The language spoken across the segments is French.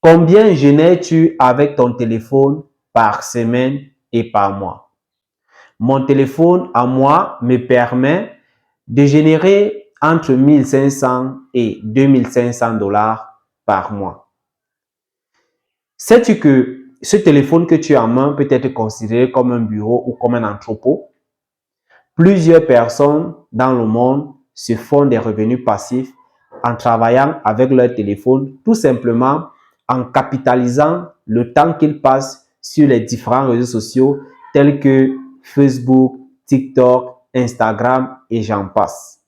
Combien génères-tu avec ton téléphone par semaine et par mois? Mon téléphone à moi me permet de générer entre 1500 et 2500 dollars par mois. Sais-tu que ce téléphone que tu as en main peut être considéré comme un bureau ou comme un entrepôt? Plusieurs personnes dans le monde se font des revenus passifs en travaillant avec leur téléphone, tout simplement en capitalisant le temps qu'ils passent sur les différents réseaux sociaux tels que Facebook, TikTok, Instagram et j'en passe.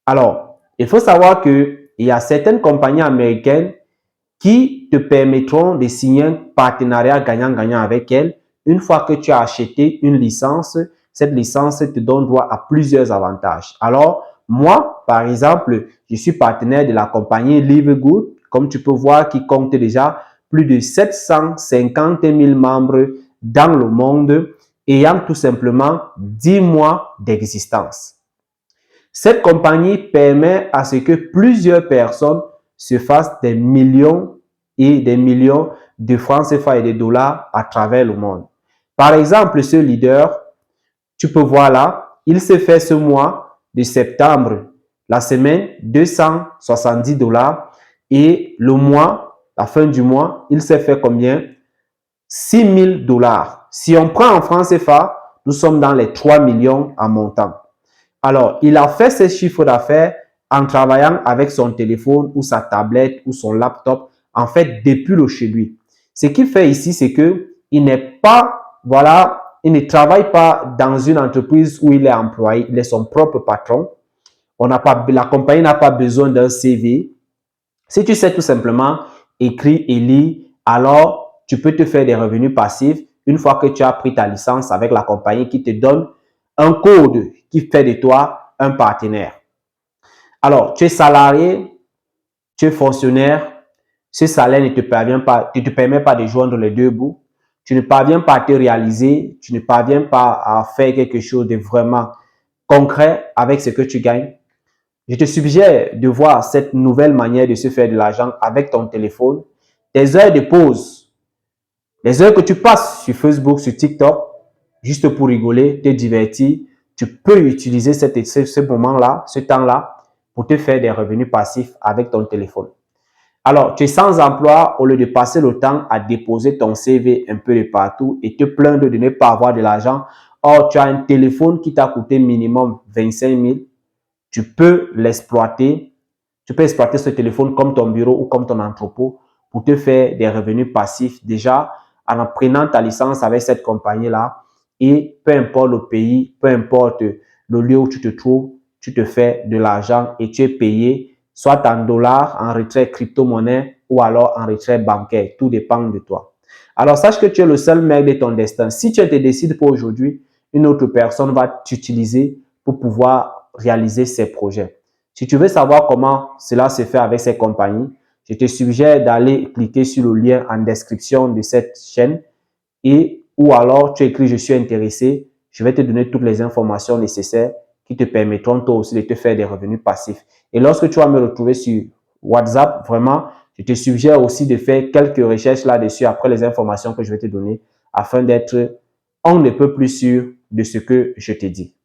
Alors, il faut savoir qu'il y a certaines compagnies américaines qui te permettront de signer un partenariat gagnant-gagnant avec elles. Une fois que tu as acheté une licence, cette licence te donne droit à plusieurs avantages. Alors, moi, par exemple, je suis partenaire de la compagnie Livegood, comme tu peux voir, qui compte déjà plus de 750 000 membres dans le monde, ayant tout simplement 10 mois d'existence. Cette compagnie permet à ce que plusieurs personnes se fassent des millions et des millions de francs CFA et de dollars à travers le monde. Par exemple, ce leader, tu peux voir là, il s'est fait ce mois de septembre, la semaine, 270 dollars et le mois, la fin du mois, il s'est fait combien? 6 000 dollars. Si on prend en francs CFA, nous sommes dans les 3 millions en montant. Alors, il a fait ce chiffre d'affaires en travaillant avec son téléphone ou sa tablette ou son laptop, en fait, depuis le chez lui. Ce qu'il fait ici, c'est que il n'est pas, voilà, il ne travaille pas dans une entreprise où il est employé, il est son propre patron. La compagnie n'a pas besoin d'un CV. Si tu sais tout simplement écrire et lire, alors tu peux te faire des revenus passifs une fois que tu as pris ta licence avec la compagnie qui te donne un code qui fait de toi un partenaire. Alors, tu es salarié, tu es fonctionnaire, ce salaire ne te permet pas de joindre les deux bouts. Tu ne parviens pas à te réaliser, tu ne parviens pas à faire quelque chose de vraiment concret avec ce que tu gagnes. Je te suggère de voir cette nouvelle manière de se faire de l'argent avec ton téléphone. Tes heures de pause, les heures que tu passes sur Facebook, sur TikTok, juste pour rigoler, te divertir, tu peux utiliser ce moment-là, ce temps-là, pour te faire des revenus passifs avec ton téléphone. Alors, tu es sans emploi, au lieu de passer le temps à déposer ton CV un peu de partout et te plaindre de ne pas avoir de l'argent. Or, tu as un téléphone qui t'a coûté minimum 25 000. Tu peux l'exploiter. Tu peux exploiter ce téléphone comme ton bureau ou comme ton entrepôt pour te faire des revenus passifs déjà en prenant ta licence avec cette compagnie-là. Et peu importe le pays, peu importe le lieu où tu te trouves, tu te fais de l'argent et tu es payé soit en dollars, en retrait crypto-monnaie ou alors en retrait bancaire. Tout dépend de toi. Alors, sache que tu es le seul maître de ton destin. Si tu te décides pour aujourd'hui, une autre personne va t'utiliser pour pouvoir réaliser ses projets. Si tu veux savoir comment cela se fait avec ces compagnies, je te suggère d'aller cliquer sur le lien en description de cette chaîne et ou alors tu écris « Je suis intéressé ». Je vais te donner toutes les informations nécessaires qui te permettront toi aussi de te faire des revenus passifs. Et lorsque tu vas me retrouver sur WhatsApp, vraiment, je te suggère aussi de faire quelques recherches là-dessus après les informations que je vais te donner afin d'être on ne peut plus sûr de ce que je te dis.